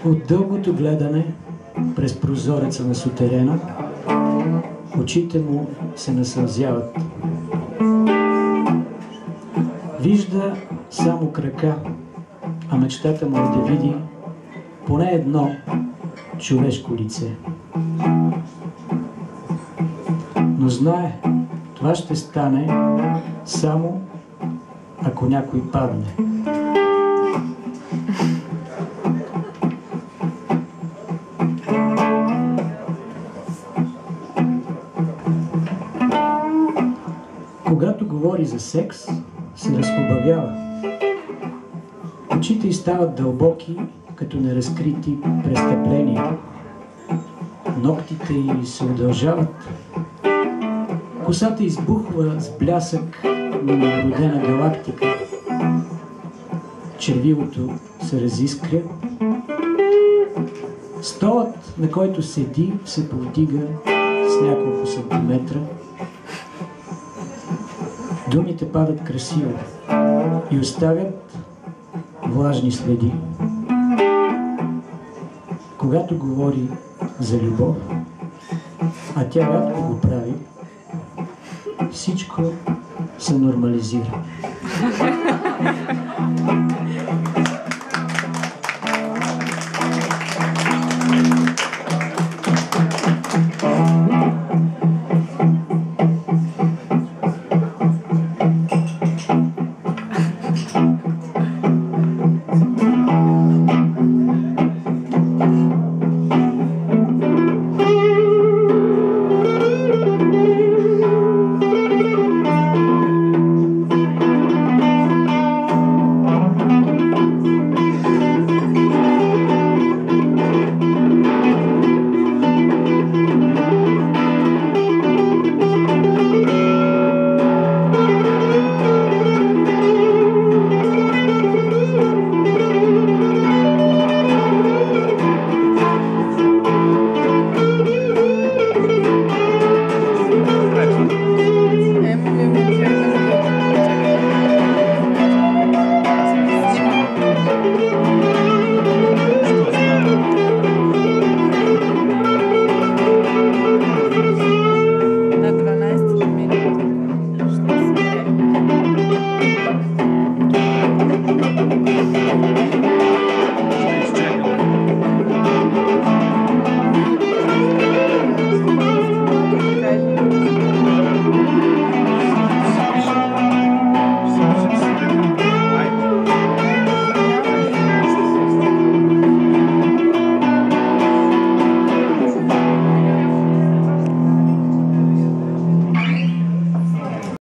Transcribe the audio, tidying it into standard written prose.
От дългото гледане през прозореца на сутерена, очите му се насълзяват. Вижда само крака, а мечтата му е да види поне едно човешко лице. Но знае, това ще стане само ако някой падне. Когато говори за секс, се разхубавява. Очите й стават дълбоки, като неразкрити престъпления. Ногтите й се удължават. Косата избухва с блясък на новородена галактика. Червилото се разискря. Столът, на който седи, се повдига с няколко сантиметра. Думите падат красиво и оставят влажни следи. Когато говори за любов, а тя рядко го прави, всичко се нормализира.